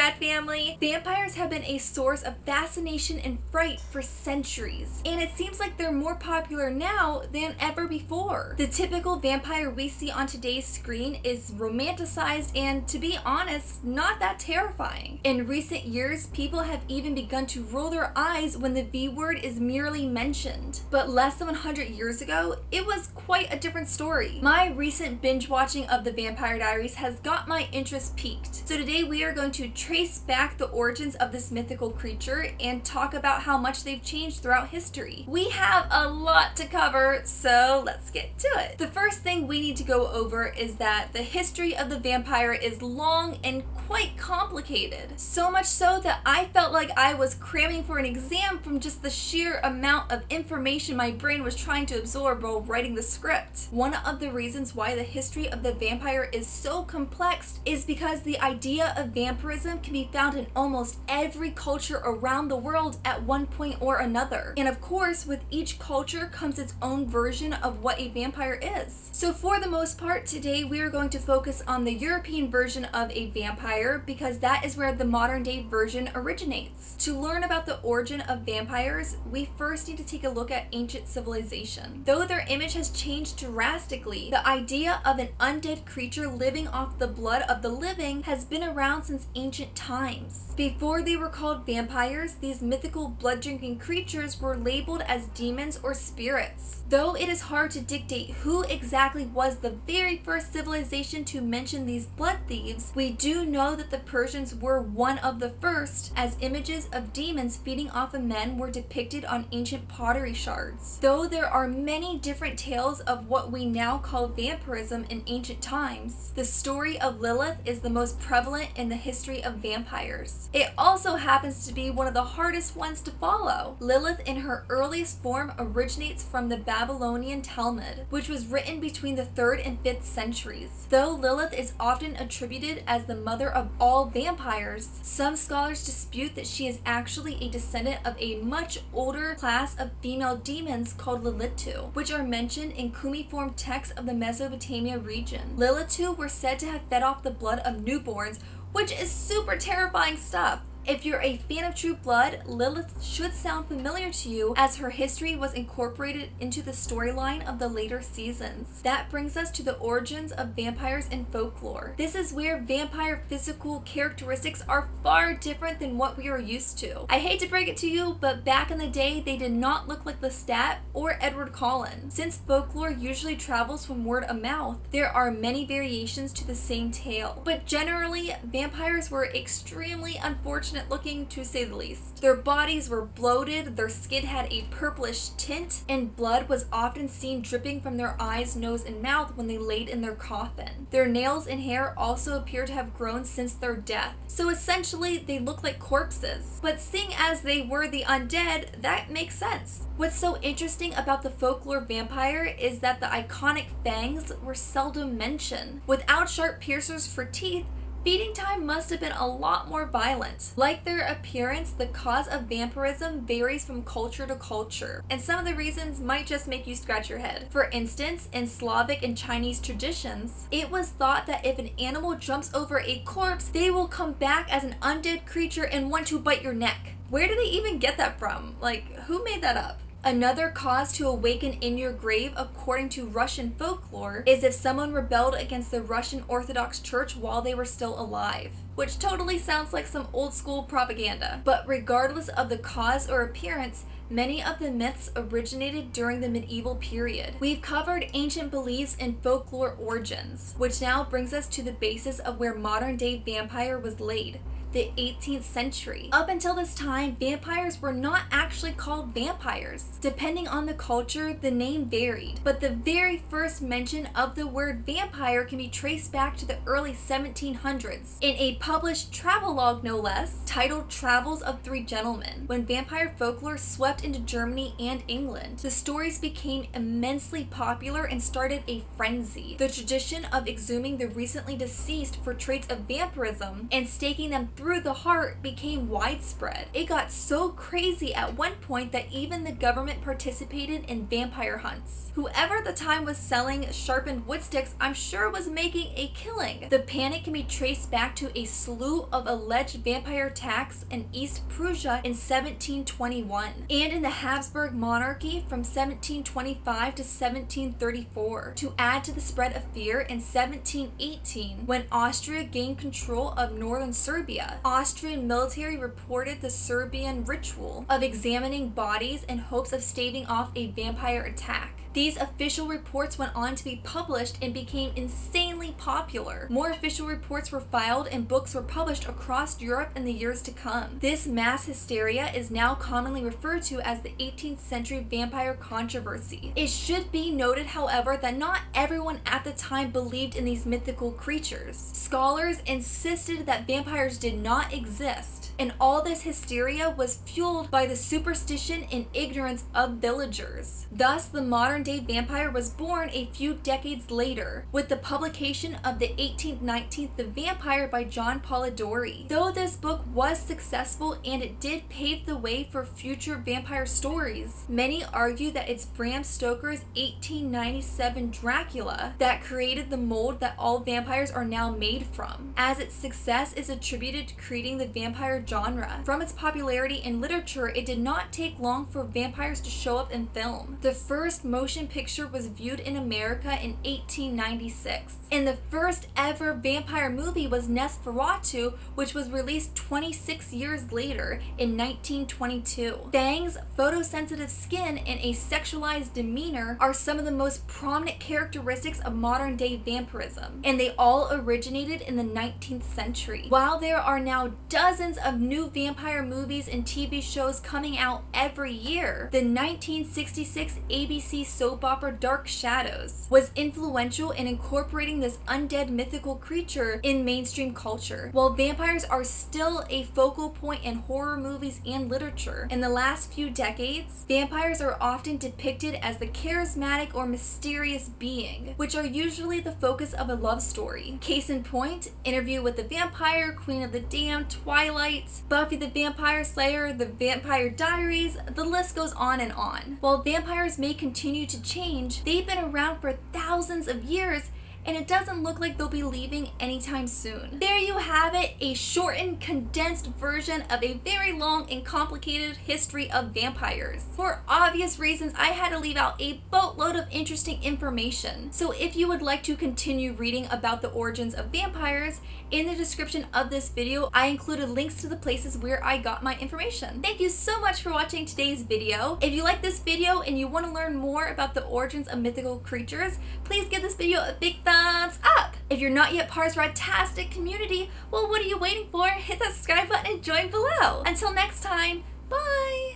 Rad Family! Vampires have been a source of fascination and fright for centuries, and it seems like they're more popular now than ever before. The typical vampire we see on today's screen is romanticized and, to be honest, not that terrifying. In recent years, people have even begun to roll their eyes when the V word is merely mentioned. But less than 100 years ago, it was quite a different story. My recent binge watching of The Vampire Diaries has got my interest piqued. So today we are going to trace back the origins of this mythical creature and talk about how much they've changed throughout history. We have a lot to cover, so let's get to it. The first thing we need to go over is that the history of the vampire is long and quite complicated. So much so that I felt like I was cramming for an exam from just the sheer amount of information my brain was trying to absorb while writing the script. One of the reasons why the history of the vampire is so complex is because the idea of vampirism can be found in almost every culture around the world at one point or another. And of course, with each culture comes its own version of what a vampire is. So for the most part, today we are going to focus on the European version of a vampire because that is where the modern day version originates. To learn about the origin of vampires, we first need to take a look at ancient civilization. Though their image has changed drastically, the idea of an undead creature living off the blood of the living has been around since ancient times. Before they were called vampires, these mythical blood-drinking creatures were labeled as demons or spirits. Though it is hard to dictate who exactly was the very first civilization to mention these blood thieves, we do know that the Persians were one of the first, as images of demons feeding off of men were depicted on ancient pottery shards. Though there are many different tales of what we now call vampirism in ancient times, the story of Lilith is the most prevalent in the history of vampires. It also happens to be one of the hardest ones to follow. Lilith in her earliest form originates from the Babylonian Talmud, which was written between the 3rd and 5th centuries. Though Lilith is often attributed as the mother of all vampires, some scholars dispute that she is actually a descendant of a much older class of female demons called Lilitu, which are mentioned in cuneiform texts of the Mesopotamia region. Lilitu were said to have fed off the blood of newborns, which is super terrifying stuff. If you're a fan of True Blood, Lilith should sound familiar to you as her history was incorporated into the storyline of the later seasons. That brings us to the origins of vampires in folklore. This is where vampire physical characteristics are far different than what we are used to. I hate to break it to you, but back in the day, they did not look like Lestat or Edward Cullen. Since folklore usually travels from word of mouth, there are many variations to the same tale. But generally, vampires were extremely unfortunate looking, to say the least. Their bodies were bloated, their skin had a purplish tint, and blood was often seen dripping from their eyes, nose, and mouth when they laid in their coffin. Their nails and hair also appear to have grown since their death. So essentially, they look like corpses. But seeing as they were the undead, that makes sense. What's so interesting about the folklore vampire is that the iconic fangs were seldom mentioned. Without sharp piercers for teeth, feeding time must have been a lot more violent. Like their appearance, the cause of vampirism varies from culture to culture, and some of the reasons might just make you scratch your head. For instance, in Slavic and Chinese traditions, it was thought that if an animal jumps over a corpse, they will come back as an undead creature and want to bite your neck. Where do they even get that from? Like, who made that up? Another cause to awaken in your grave, according to Russian folklore, is if someone rebelled against the Russian Orthodox Church while they were still alive. Which totally sounds like some old school propaganda. But regardless of the cause or appearance, many of the myths originated during the medieval period. We've covered ancient beliefs and folklore origins, which now brings us to the basis of where modern day vampire was laid. The 18th century. Up until this time, vampires were not actually called vampires. Depending on the culture, the name varied, but the very first mention of the word vampire can be traced back to the early 1700s in a published travelogue, no less, titled Travels of Three Gentlemen. When vampire folklore swept into Germany and England, the stories became immensely popular and started a frenzy. The tradition of exhuming the recently deceased for traits of vampirism and staking them through the heart became widespread. It got so crazy at one point that even the government participated in vampire hunts. Whoever at the time was selling sharpened wood sticks, I'm sure was making a killing. The panic can be traced back to a slew of alleged vampire attacks in East Prussia in 1721, and in the Habsburg monarchy from 1725 to 1734. To add to the spread of fear, in 1718, when Austria gained control of northern Serbia, Austrian military reported the Serbian ritual of examining bodies in hopes of staving off a vampire attack. These official reports went on to be published and became insanely popular. More official reports were filed and books were published across Europe in the years to come. This mass hysteria is now commonly referred to as the 18th century vampire controversy. It should be noted, however, that not everyone at the time believed in these mythical creatures. Scholars insisted that vampires did not exist, and all this hysteria was fueled by the superstition and ignorance of villagers. Thus, the modern-day vampire was born a few decades later, with the publication of the 1819 The Vampire by John Polidori. Though this book was successful and it did pave the way for future vampire stories, many argue that it's Bram Stoker's 1897 Dracula that created the mold that all vampires are now made from, as its success is attributed to creating the vampire genre. From its popularity in literature, it did not take long for vampires to show up in film. The first motion picture was viewed in America in 1896, and the first ever vampire movie was Nosferatu, which was released 26 years later in 1922. Fang's photosensitive skin and a sexualized demeanor are some of the most prominent characteristics of modern-day vampirism, and they all originated in the 19th century. While there are now dozens of new vampire movies and TV shows coming out every year, the 1966 ABC soap opera Dark Shadows was influential in incorporating this undead mythical creature in mainstream culture. While vampires are still a focal point in horror movies and literature, in the last few decades, vampires are often depicted as the charismatic or mysterious being, which are usually the focus of a love story. Case in point, Interview with the Vampire, Queen of the Damned, Twilight, Buffy the Vampire Slayer, The Vampire Diaries, the list goes on and on. While vampires may continue to change, they've been around for thousands of years, and it doesn't look like they'll be leaving anytime soon. There you have it, a shortened, condensed version of a very long and complicated history of vampires. For obvious reasons, I had to leave out a boatload of interesting information. So if you would like to continue reading about the origins of vampires, in the description of this video, I included links to the places where I got my information. Thank you so much for watching today's video. If you like this video and you want to learn more about the origins of mythical creatures, please give this video a big thumbs up. If you're not yet part of our fantastic community, well, what are you waiting for? Hit that subscribe button and join below. Until next time, bye!